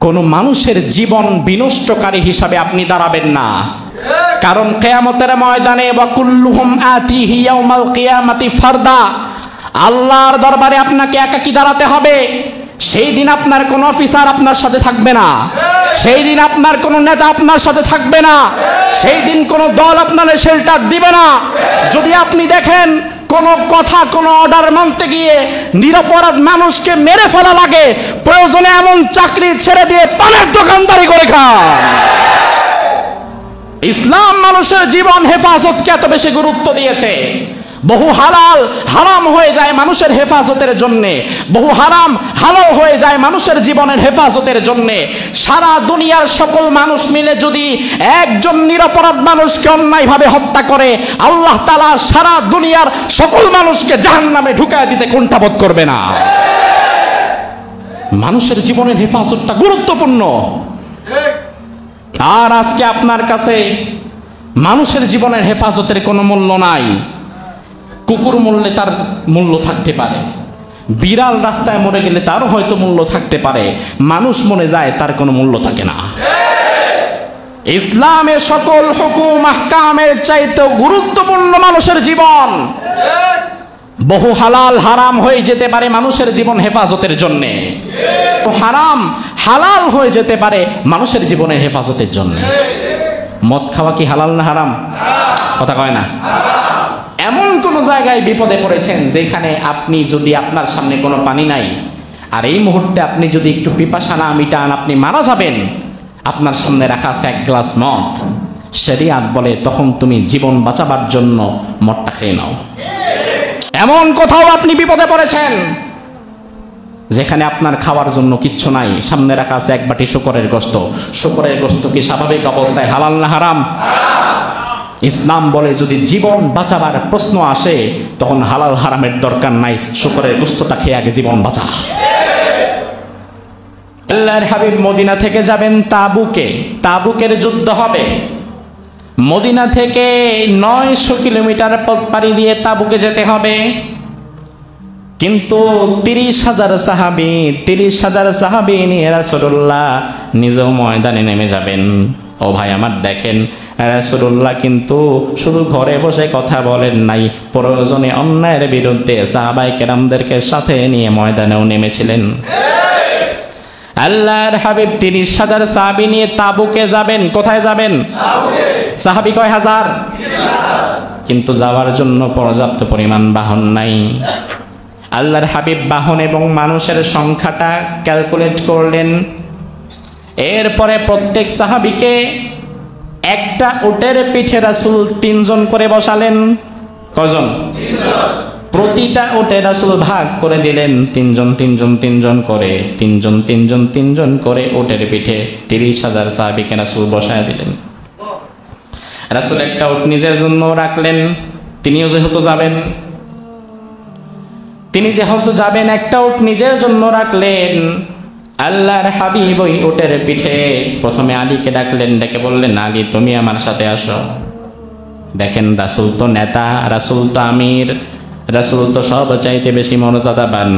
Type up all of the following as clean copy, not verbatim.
কোনো মানুষের জীবন বিনষ্টকারী হিসাবে আপনি দাঁড়াবেন না। কারণ কিয়ামতের ময়দানে ওয়া কুল্লুহুম আতিহি ইয়াউমাল কিয়ামাতি ফারদা, আল্লাহর দরবারে আপনাকে একাকী দাঁড়াতে হবে। সেই দিন আপনার কোন অফিসার আপনার সাথে থাকবে না, সেই দিন আপনার কোন নেতা আপনার সাথে থাকবে না, সেই দিন কোন দল আপনার শেল্টার দিবে না। যদি আপনি দেখেন কোন কথা কোন অর্ডার মানতে গিয়ে নিরপরাধ মানুষকে মেরে ফেলা লাগে, প্রয়োজনে এমন চাকরি ছেড়ে দিয়ে পানের দোকানদারি করে খান। ইসলাম মানুষের জীবন হেফাজতকে এত বেশি গুরুত্ব দিয়েছে। বহু হালাল হারাম হয়ে যায় মানুষের হেফাজতের জন্যে, বহু হারাম হালাল হয়ে যায় মানুষের জীবনের হেফাজতের জন্যে। সারা দুনিয়ার সকল মানুষ মিলে যদি একজন নিরপরাধ মানুষকে অন্যায়ভাবে হত্যা করে, আল্লাহ তাআলা সারা দুনিয়ার সকল মানুষকে জাহান্নামে ঢুকায় দিতে কুণ্ঠাবোধ করবে না। মানুষের জীবনের হেফাজতটা গুরুত্বপূর্ণ। আর আজকে আপনার কাছে মানুষের জীবনের হেফাজতের কোনো মূল্য নাই। কুকুর মরলে তার মূল্য থাকতে পারে, বিড়াল রাস্তায় মরে গেলে তারও হয়তো মূল্য থাকতে পারে, মানুষ মরে যায় তার কোনো মূল্য থাকে না। ইসলামে সকল হুকুম আহকামের চাইতে গুরুত্বপূর্ণ মানুষের জীবন। বহু হালাল হারাম হয়ে যেতে পারে মানুষের জীবন হেফাজতের জন্য, হারাম হালাল হয়ে যেতে পারে মানুষের জীবনের হেফাজতের জন্য। মদ খাওয়া কি হালাল না হারাম? কথা কয় না। এমন কোন জায়গায় বিপদে পড়েছেন যেখানে আপনি যদি আপনার সামনে কোনো পানি নাই, আর এই মুহূর্তে আপনি যদি একটু পিপাসা না মিটান আপনি মারা যাবেন, আপনার সামনে রাখা আছে এক গ্লাস মদ, শরিয়াত বলে তখন তুমি জীবন বাঁচাবার জন্য মদটা খেয়ে নাও। এমন কোথাও আপনি বিপদে পড়েছেন যেখানে আপনার খাওয়ার জন্য কিচ্ছু নাই, সামনে রাখা আছে এক বাটি শূকরের গোশত। শূকরের গোশত কি স্বাভাবিক অবস্থায় হালাল না হারাম? ইসলাম বলে যদি জীবন বাঁচাবার প্রশ্ন আসে তখন হালাল হারামের দরকার নাই, শূকরের গোশতটা খেয়ে আগে জীবন বাঁচা। আল্লাহর হাবিব মদিনা থেকে যাবেন তাবুকে, তাবুকের যুদ্ধ হবে। মদিনা থেকে 900 কিলোমিটার পথ পাড়ি দিয়ে তাবুকে যেতে হবে। কিন্তু 30,000 সাহাবী নিয়ে রাসূলুল্লাহ নিজেও ময়দানে নেমে যাবেন। ও ভাই আমার, দেখেন রাসূলুল্লাহ কিন্তু শুধু ঘরে বসে কথা বলেন নাই, প্রয়োজনে অন্যায়ের বিরুদ্ধে সাহাবায়ে কেরামদেরকে সাথে নিয়ে ময়দানেও নেমেছিলেন। আল্লাহর হাবিব 30,000 সাহাবী নিয়ে তাবুকে যাবেন। কোথায় যাবেন? সাহাবী কয় হাজার, কিন্তু যাওয়ার জন্য পর্যাপ্ত পরিমাণ বাহন নাই। আল্লাহর হাবিব বাহন এবং মানুষের সংখ্যাটা ক্যালকুলেট করলেন। এরপরে প্রত্যেক সাহাবীকে একটা উটের পিঠে রাসূল 3 জন করে বসালেন। কজন? 3 জন। প্রতিটা উটে রাসূল ভাগ করে দিলেন 3 জন 3 জন 3 জন করে, 3 জন 3 জন 3 জন করে উটের পিঠে 30,000 সাহাবীকে রাসূল বসায় দিলেন। রাসূল একটা উট নিজের জন্য রাখলেন, তিনিও যেহেতু যাবেন, একটা উট নিজের জন্য রাখলেন। আল্লাহর হাবিব ওই উটের পিঠে প্রথমে আলীকে ডাকলেন, ডেকে বললেন, আলী তুমি আমার সাথে আসো। দেখেন রাসূল তো নেতা, রাসূল তো আমির, রাসূল তো সব চাইতে বেশি মর্যাদাবান।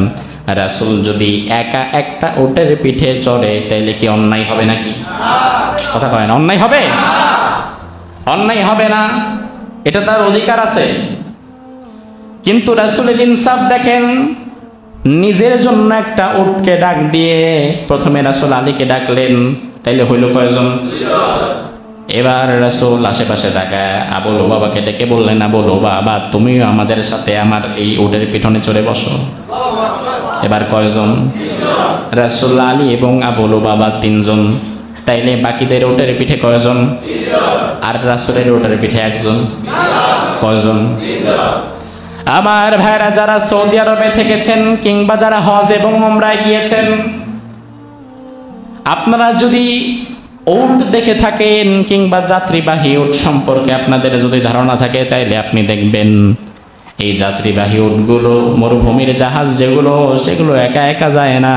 রাসূল যদি একা একটা উটের পিঠে চড়ে তাইলে কি অন্যায় হবে নাকি? কথা কয় না, অন্যায় হবে? অন্যায় হবে না, এটা তার অধিকার আছে। কিন্তু রাসূলের ইনসাফ দেখেন, নিজের জন্য একটা উটকে ডাক দিয়ে প্রথমে রাসূল আলীকে ডাকলেন, তাইলে হইল কয়জন? এবার রাসূল আশেপাশে তাকায় আবু লুবাবাকে ডেকে বললেন, আবু লুবাবা তুমিও আমাদের সাথে আমার এই উটের পিঠনে চড়ে বসো। এবার কয়জন? রাসূল, আলী এবং আবু লুবাবা 3 জন। তাইলে বাকিদের উটের পিঠে কয়জন? আর রাসূলের উটের পিঠে একজন। কয়জন? আমার ভাইরা যারা সৌদি আরবে থেকেছেন কিংবা যারা হজ এবং উমরায় গিয়েছেন, আপনারা যদি উট দেখে থাকেন কিংবা যাত্রীবাহী উট সম্পর্কে আপনাদের যদি ধারণা থাকে, তাইলে আপনি দেখবেন এই যাত্রীবাহী উটগুলো, মরুভূমির জাহাজ যেগুলো, সেগুলো একা একা যায় না।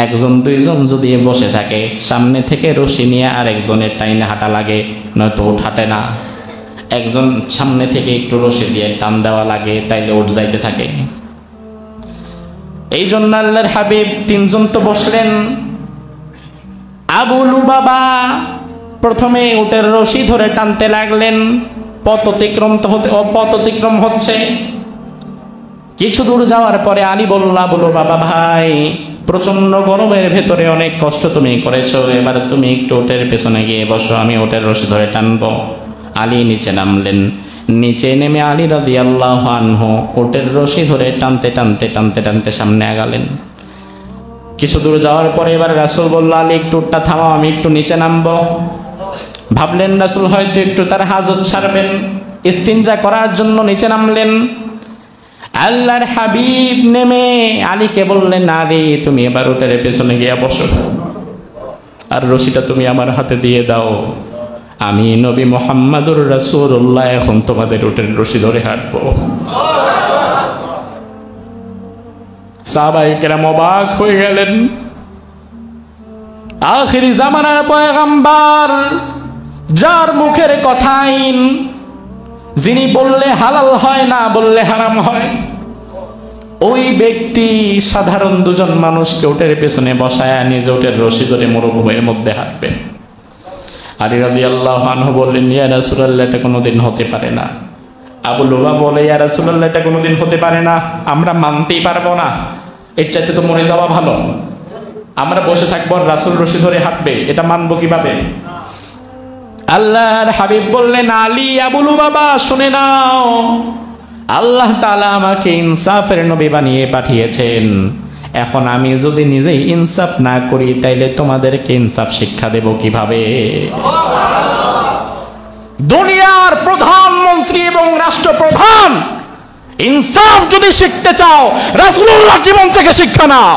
1 2 জন যদি বসে থাকে, সামনে থেকে রশি নিয়ে আরেকজনের টাইনে হাঁটা লাগে, নয়তো উট হাঁটে না। একজন সামনে থেকে একটু রশি দিয়ে টান দেওয়া লাগে, তাইলে উট যাইতে থাকে। এই জন্য আল্লাহর হাবিব 3 জন তো বসলেন, আবু লুবাবা প্রথমে উটের রশি ধরে টানতে লাগলেন, পথ অতিক্রম হচ্ছে। কিছু দূর যাওয়ার পরে আলী বলল, আবু লুবাবা ভাই, প্রচন্ড গরমের ভেতরে অনেক কষ্ট তুমি করেছো, এবার তুমি একটু উটের পেছনে গিয়ে বসো, আমি উটের রশি ধরে টানবো। আলী নিচে নামলেন। নিচে নেমে আলী রাদিয়াল্লাহু আনহু উটের রশি ধরে টানতে টানতে টানতে টানতে সামনে আগালেন। কিছু দূর যাওয়ার পরে এবার রাসূল বলল, আলী একটু উটটা থামাও, আমি একটু নিচে নামবো। ভাবলেন রাসূল হয়তো একটু তার হাজত ছাড়বেন, ইস্তিনজা করার জন্য নিচে নামলেন। আল্লাহর হাবিব নেমে আলীকে বললেন, আলী তুমি এবার উটের পেছনে গিয়ে বসো, আর রশিটা তুমি আমার হাতে দিয়ে দাও, আমি নবী মুহাম্মদুর রাসূলুল্লাহ এখন তোমাদের উটের রশি ধরে হাঁটবো। সাহাবায়ে কেরাম অবাক হয়ে গেলেন। আখিরি জামানার পয়গম্বর, যার মুখের কথা আইন, যিনি বললে হালাল হয়, না বললে হারাম হয়, ওই ব্যক্তি সাধারণ দুজন মানুষকে উটের পেছনে বসায় নিজে উটের রশি ধরে মরুভূমির মধ্যে হাঁটবে। আলী রাদিয়াল্লাহু আনহু বললেন, ইয়া রাসূলুল্লাহ, এটা কোনোদিন হতে পারে না। আবু লুবাবা বলে, ইয়া রাসূলুল্লাহ, এটা কোনোদিন হতে পারে না, আমরা মানতেই পারবো না, এর চাইতে তো মরে যাওয়া ভালো। আমরা বসে থাকবো আর রাসূল রশি ধরে হাঁটবে, এটা মানবো কিভাবে? আল্লাহর হাবিব বললেন, আলী, আবু লুবাবা শুনে নাও, আল্লাহ তাআলা আমাকে ইনসাফের নবী বানিয়ে পাঠিয়েছেন। এখন আমি যদি নিজেই ইনসাফ না করি, তাইলে তোমাদেরকে ইনসাফ শিক্ষা দেব কিভাবে? দুনিয়ার প্রধানমন্ত্রী এবং রাষ্ট্রপ্রধান ইনসাফ যদি শিখতে চাও, রাসূলুল্লাহর জীবন থেকে শিক্ষা নাও।